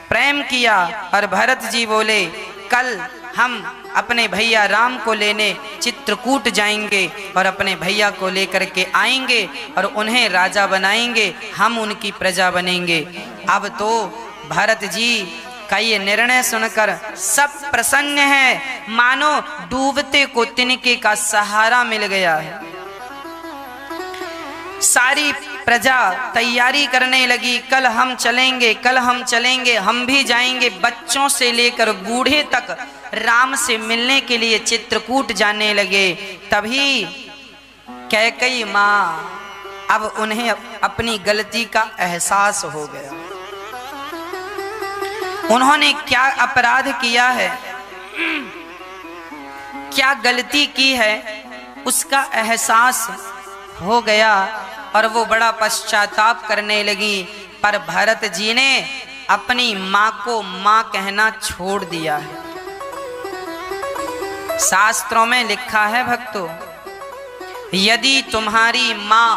प्रेम किया। और भरत जी बोले, कल हम अपने भैया राम को लेने चित्रकूट जाएंगे और अपने भैया को लेकर के आएंगे और उन्हें राजा बनाएंगे, हम उनकी प्रजा बनेंगे। अब तो भरत जी का ये निर्णय सुनकर सब प्रसन्न है, मानो डूबते को तिनके का सहारा मिल गया है। सारी प्रजा तैयारी करने लगी, कल हम चलेंगे, कल हम चलेंगे, हम भी जाएंगे। बच्चों से लेकर बूढ़े तक राम से मिलने के लिए चित्रकूट जाने लगे। तभी कैकेयी माँ, अब उन्हें अपनी गलती का एहसास हो गया। उन्होंने क्या अपराध किया है, क्या गलती की है, उसका एहसास हो गया और वो बड़ा पश्चाताप करने लगी। पर भरत जी ने अपनी माँ को माँ कहना छोड़ दिया है। शास्त्रों में लिखा है भक्तों, यदि तुम्हारी माँ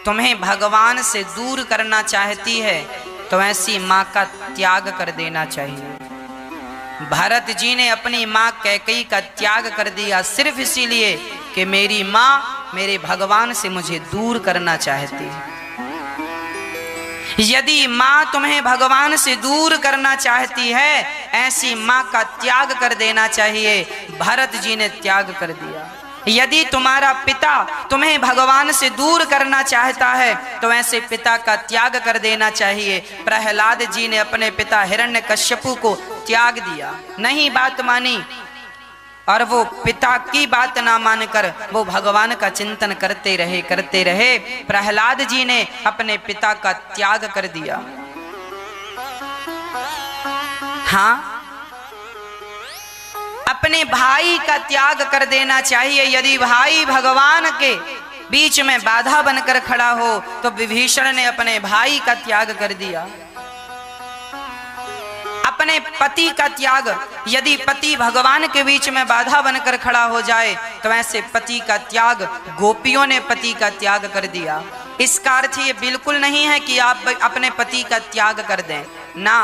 तुम्हें भगवान से दूर करना चाहती है तो ऐसी माँ का त्याग कर देना चाहिए। भरत जी ने अपनी माँ कैकेयी का त्याग कर दिया सिर्फ इसीलिए कि मेरी माँ मेरे भगवान से मुझे दूर करना चाहती है। यदि माँ तुम्हें भगवान से दूर करना चाहती है, ऐसी माँ का त्याग कर देना चाहिए। भरत जी ने त्याग कर दिया। यदि तुम्हारा पिता तुम्हें भगवान से दूर करना चाहता है तो ऐसे पिता का त्याग कर देना चाहिए। प्रहलाद जी ने अपने पिता हिरण्यकश्यपु को त्याग दिया, नहीं बात मानी, और वो पिता की बात ना मानकर वो भगवान का चिंतन करते रहे। प्रहलाद जी ने अपने पिता का त्याग कर दिया। हाँ, अपने भाई का त्याग कर देना चाहिए। यदि भाई भगवान के बीच में बाधा बनकर खड़ा हो तो विभीषण ने अपने भाई का त्याग कर दिया। अपने पति का त्याग, यदि पति भगवान के बीच में बाधा बनकर खड़ा हो जाए तो ऐसे पति का त्याग, गोपियों ने पति का त्याग कर दिया। इसका अर्थ ये बिल्कुल नहीं है कि आप अपने पति का त्याग कर दें ना।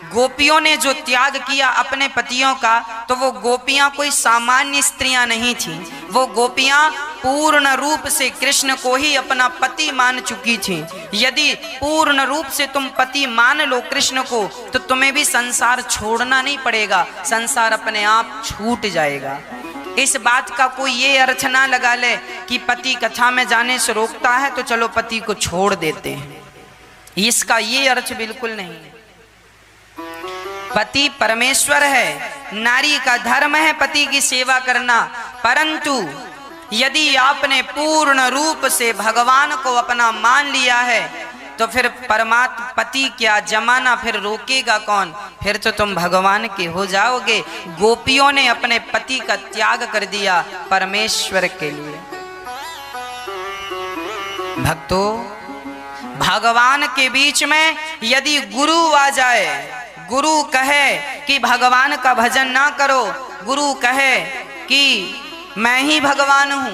गोपियों ने जो त्याग किया अपने पतियों का, तो वो गोपियां कोई सामान्य स्त्रियां नहीं थीं। वो गोपियां पूर्ण रूप से कृष्ण को ही अपना पति मान चुकी थीं। यदि पूर्ण रूप से तुम पति मान लो कृष्ण को, तो तुम्हें भी संसार छोड़ना नहीं पड़ेगा, संसार अपने आप छूट जाएगा। इस बात का कोई ये अर्थ ना लगा ले कि पति कथा में जाने से रोकता है तो चलो पति को छोड़ देते हैं। इसका ये अर्थ बिल्कुल नहीं है। पति परमेश्वर है, नारी का धर्म है पति की सेवा करना, परंतु यदि आपने पूर्ण रूप से भगवान को अपना मान लिया है तो फिर परमात्मा पति क्या, जमाना फिर रोकेगा कौन? फिर तो तुम भगवान के हो जाओगे। गोपियों ने अपने पति का त्याग कर दिया परमेश्वर के लिए। भक्तों, भगवान के बीच में यदि गुरु आ जाए, गुरु कहे कि भगवान का भजन ना करो, गुरु कहे कि मैं ही भगवान हूं,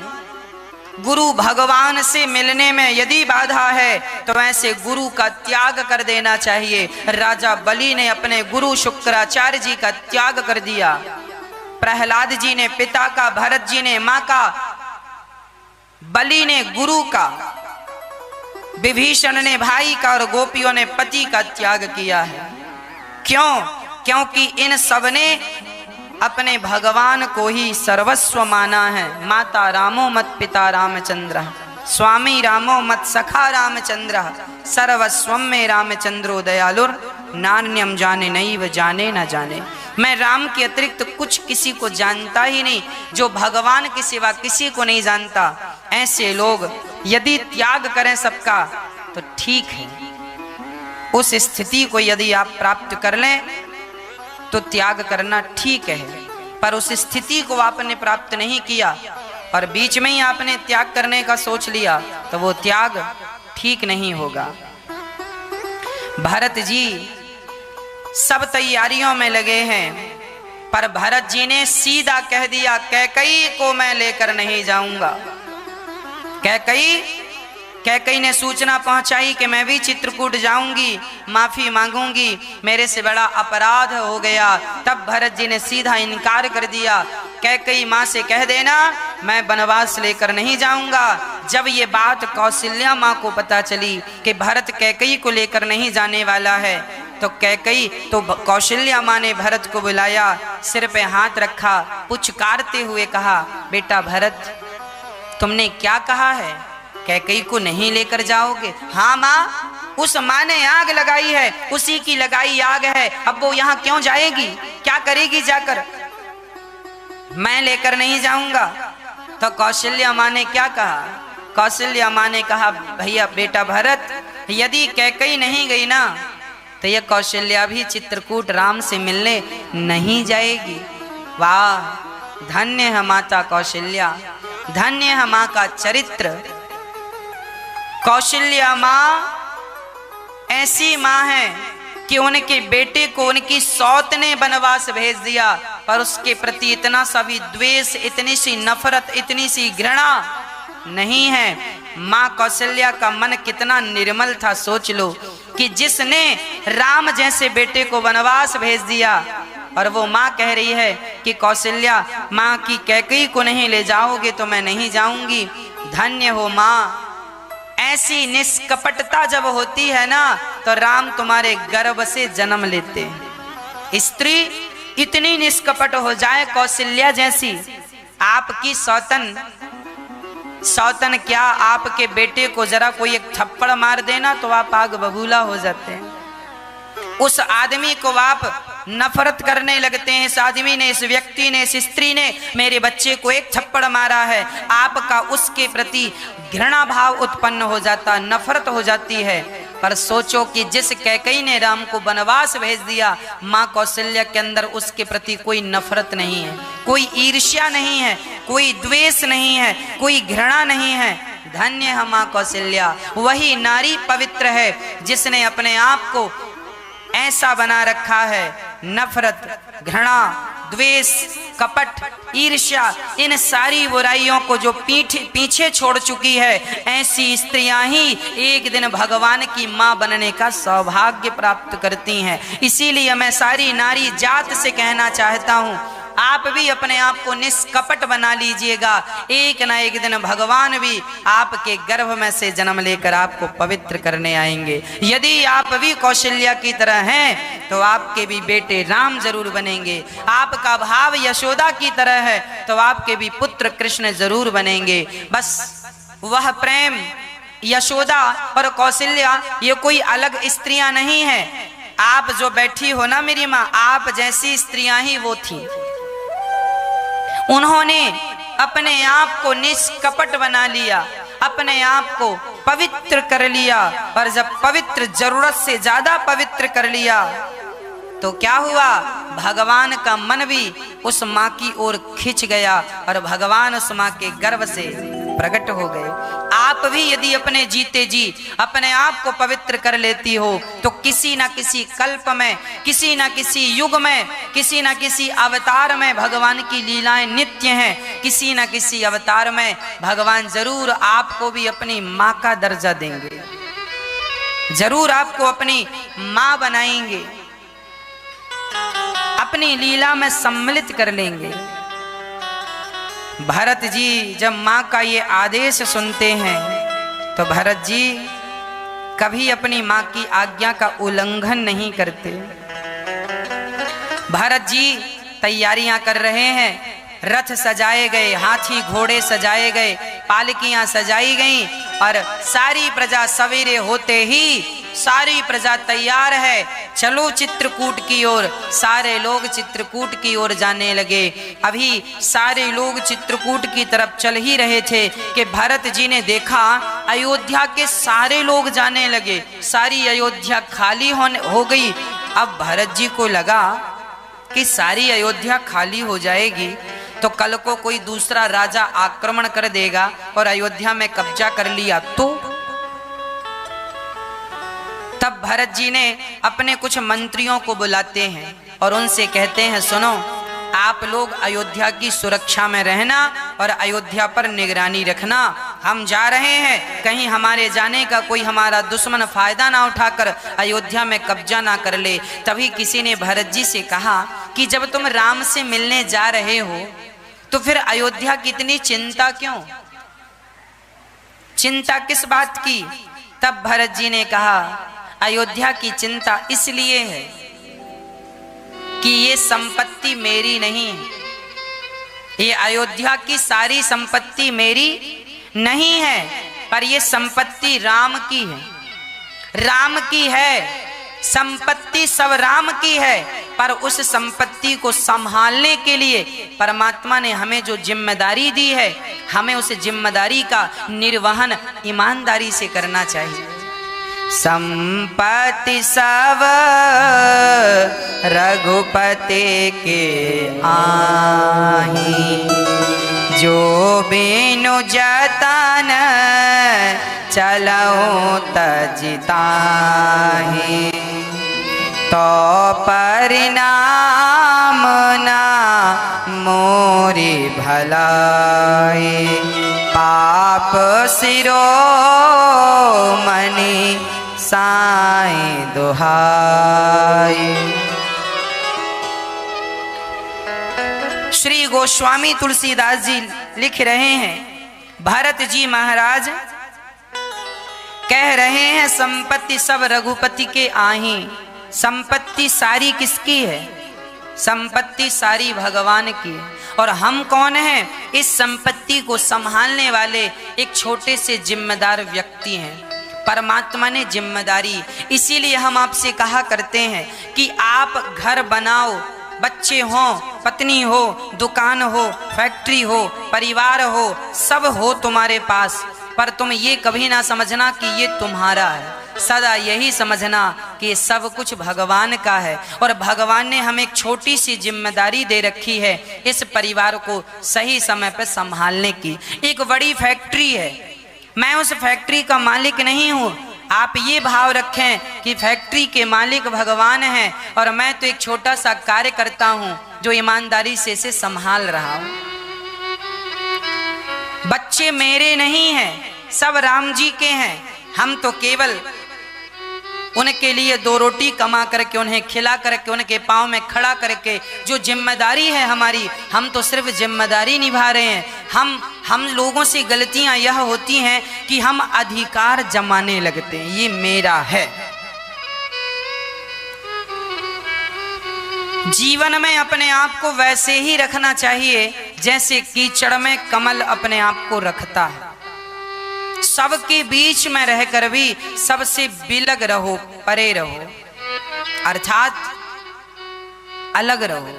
गुरु भगवान से मिलने में यदि बाधा है तो ऐसे गुरु का त्याग कर देना चाहिए। राजा बलि ने अपने गुरु शुक्राचार्य जी का त्याग कर दिया, प्रहलाद जी ने पिता का, भरत जी ने मां का, बलि ने गुरु का, विभीषण ने भाई का और गोपियों ने पति का त्याग किया है। क्यों? क्योंकि इन सब ने अपने भगवान को ही सर्वस्व माना है। माता रामो मत पिता रामचंद्र, स्वामी रामो मत सखा रामचंद्र, सर्वस्वम में रामचंद्रो दयालुर, नान्यम जाने नैव जाने न जाने। मैं राम के अतिरिक्त कुछ किसी को जानता ही नहीं, जो भगवान के सिवा किसी को नहीं जानता। ऐसे लोग यदि त्याग करें सबका तो ठीक है। उस स्थिति को यदि आप प्राप्त कर लें तो त्याग करना ठीक है, पर उस स्थिति को आपने प्राप्त नहीं किया और बीच में ही आपने त्याग करने का सोच लिया तो वो त्याग ठीक नहीं होगा। भरत जी सब तैयारियों में लगे हैं, पर भरत जी ने सीधा कह दिया कैकई को मैं लेकर नहीं जाऊंगा। कैकई ने सूचना पहुंचाई कि मैं भी चित्रकूट जाऊंगी, माफी मांगूंगी, मेरे से बड़ा अपराध हो गया। तब भरत जी ने सीधा इनकार कर दिया। कैकई माँ से कह देना मैं वनवास लेकर नहीं जाऊंगा। जब ये बात कौशल्या माँ को पता चली कि भरत कैकई को लेकर नहीं जाने वाला है तो कौशल्या माँ ने भरत को बुलाया, सिर पे हाथ रखा, पुचकारते हुए कहा, बेटा भरत तुमने क्या कहा है? कैकई को नहीं लेकर जाओगे? हाँ माँ, उस माँ ने आग लगाई है, उसी की लगाई आग है, अब वो यहाँ क्यों जाएगी? क्या करेगी जाकर? मैं लेकर नहीं जाऊंगा। तो कौशल्या माँ ने क्या कहा? कौशल्या माँ ने कहा भैया बेटा भरत, यदि कैकई नहीं गई ना तो ये कौशल्या भी चित्रकूट राम से मिलने नहीं जाएगी। वाह, धन्य है माता कौशल्या, धन्य है माँ का चरित्र। कौशल्या माँ ऐसी माँ है कि उनके बेटे को उनकी सौत ने वनवास भेज दिया, पर उसके प्रति इतना सा भी द्वेष, इतनी सी नफरत, इतनी सी घृणा नहीं है। माँ कौशल्या का मन कितना निर्मल था, सोच लो कि जिसने राम जैसे बेटे को वनवास भेज दिया और वो माँ कह रही है कि कौशल्या माँ की कैकई को नहीं ले जाओगे तो मैं नहीं जाऊंगी। धन्य हो माँ। ऐसी निष्कपटता जब होती है ना तो राम तुम्हारे गर्भ से जन्म लेते हैं। स्त्री इतनी निष्कपट हो जाए कौशल्या जैसी, आपकी सौतन क्या आपके बेटे को जरा कोई एक थप्पड़ मार देना तो आप आग बबूला हो जाते हैं। उस आदमी को आप नफरत करने लगते हैं। इस आदमी ने, इस व्यक्ति ने, इस स्त्री ने मेरे बच्चे को एक थप्पड़ मारा है, आपका उसके प्रति घृणा भाव उत्पन्न हो जाता, नफरत हो जाती है। पर सोचो कि जिस कैकेयी ने राम को वनवास भेज दिया, माँ कौशल्या के अंदर उसके प्रति कोई नफरत नहीं है, कोई ईर्ष्या नहीं है, कोई द्वेष नहीं है, कोई घृणा नहीं है। धन्य है माँ कौशल्या, वही नारी पवित्र है जिसने अपने आप को ऐसा बना रखा है, नफरत, घृणा, द्वेष, कपट, ईर्ष्या, इन सारी बुराइयों को जो पीछे छोड़ चुकी है, ऐसी स्त्रियां ही एक दिन भगवान की मां बनने का सौभाग्य प्राप्त करती हैं। इसीलिए मैं सारी नारी जात से कहना चाहता हूं, आप भी अपने आप को निष्कपट बना लीजिएगा। एक ना एक दिन भगवान भी आपके गर्भ में से जन्म लेकर आपको पवित्र करने आएंगे। यदि आप भी कौशल्या की तरह हैं तो आपके भी बेटे राम जरूर बनेंगे। आपका भाव यशोदा की तरह है तो आपके भी पुत्र कृष्ण जरूर बनेंगे। बस वह प्रेम, यशोदा और कौशल्या ये कोई अलग स्त्रियां नहीं है। आप जो बैठी हो ना मेरी माँ, आप जैसी स्त्रियां ही वो थी। उन्होंने अपने आप को निष्कपट बना लिया, अपने आप को पवित्र कर लिया, और जब पवित्र, जरूरत से ज्यादा पवित्र कर लिया तो क्या हुआ, भगवान का मन भी उस माँ की ओर खिंच गया और भगवान उस माँ के गर्भ से प्रकट हो गए। आप भी यदि अपने जीते जी अपने आप को पवित्र कर लेती हो तो किसी न किसी कल्प में, किसी न किसी युग में, किसी न किसी अवतार में भगवान की लीलाएं नित्य हैं। किसी न किसी अवतार में भगवान जरूर आपको भी अपनी माँ का दर्जा देंगे, जरूर आपको अपनी माँ बनाएंगे, अपनी लीला में सम्मिलित कर लेंगे। भरत जी जब माँ का ये आदेश सुनते हैं तो भरत जी कभी अपनी माँ की आज्ञा का उल्लंघन नहीं करते। भरत जी तैयारियां कर रहे हैं, रथ सजाए गए, हाथी घोड़े सजाए गए, पालकियां सजाई गईं और सारी प्रजा सवेरे होते ही सारी प्रजा तैयार है, चलो चित्रकूट की ओर। सारे लोग चित्रकूट की ओर जाने लगे। अभी सारे लोग चित्रकूट की तरफ चल ही रहे थे कि भरत जी ने देखा अयोध्या के सारे लोग जाने लगे, सारी अयोध्या खाली हो गई। अब भरत जी को लगा कि सारी अयोध्या खाली हो जाएगी तो कल को कोई दूसरा राजा आक्रमण कर देगा और अयोध्या में कब्जा कर लिया तो। तब भरत जी ने अपने कुछ मंत्रियों को बुलाते हैं और उनसे कहते हैं, सुनो, आप लोग अयोध्या की सुरक्षा में रहना और अयोध्या पर निगरानी रखना। हम जा रहे हैं, कहीं हमारे जाने का कोई हमारा दुश्मन फायदा ना उठाकर अयोध्या में कब्जा ना कर ले। तभी किसी ने भरत जी से कहा कि जब तुम राम से मिलने जा रहे हो तो फिर अयोध्या की इतनी चिंता क्यों, चिंता किस बात की? तब भरत जी ने कहा, अयोध्या की चिंता इसलिए है कि ये संपत्ति मेरी नहीं है, ये अयोध्या की सारी संपत्ति मेरी नहीं है, पर ये संपत्ति राम की है, राम की है। संपत्ति सब राम की है, पर उस संपत्ति को संभालने के लिए परमात्मा ने हमें जो जिम्मेदारी दी है, हमें उस जिम्मेदारी का निर्वहन ईमानदारी से करना चाहिए। संपत्ति सब रघुपति के आही, जो बिनु जतन चलऊं तजिताही, तो परिणाम ना मोरी भलाई, पाप सिरो मणि साईं दुहाई। श्री गोस्वामी तुलसीदास जी लिख रहे हैं, भरत जी महाराज कह रहे हैं संपत्ति सब रघुपति के आही। संपत्ति सारी किसकी है? संपत्ति सारी भगवान की है। और हम कौन हैं? इस संपत्ति को संभालने वाले एक छोटे से जिम्मेदार व्यक्ति हैं। परमात्मा ने जिम्मेदारी, इसीलिए हम आपसे कहा करते हैं कि आप घर बनाओ, बच्चे हो, पत्नी हो, दुकान हो, फैक्ट्री हो, परिवार हो, सब हो तुम्हारे पास, पर तुम ये कभी ना समझना कि ये तुम्हारा है। सदा यही समझना कि सब कुछ भगवान का है और भगवान ने हमें एक छोटी सी जिम्मेदारी दे रखी है इस परिवार को सही समय पर संभालने की। एक बड़ी फैक्ट्री है, मैं उस फैक्ट्री का मालिक नहीं हूँ। आप ये भाव रखें कि फैक्ट्री के मालिक भगवान हैं और मैं तो एक छोटा सा कार्य करता हूँ जो ईमानदारी से इसे संभाल रहा हूँ। बच्चे मेरे नहीं हैं, सब राम जी के हैं। हम तो केवल उनके लिए 2 रोटी कमा करके उन्हें खिला करके उनके पाँव में खड़ा करके जो जिम्मेदारी है हमारी, हम तो सिर्फ जिम्मेदारी निभा रहे हैं। हम लोगों से गलतियां यह होती हैं कि हम अधिकार जमाने लगते हैं, ये मेरा है। जीवन में अपने आप को वैसे ही रखना चाहिए जैसे कीचड़ में कमल अपने आप को रखता है। सबके बीच में रहकर भी सबसे बिलग रहो, परे रहो, अर्थात अलग रहो।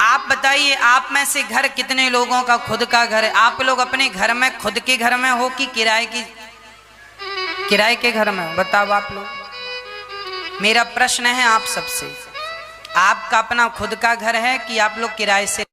आप बताइए, आप में से घर कितने लोगों का खुद का घर है? आप लोग अपने घर में खुद के घर में हो कि किराए के घर में? बताओ आप लोग। मेरा प्रश्न है आप सबसे, आपका अपना खुद का घर है कि आप लोग किराए से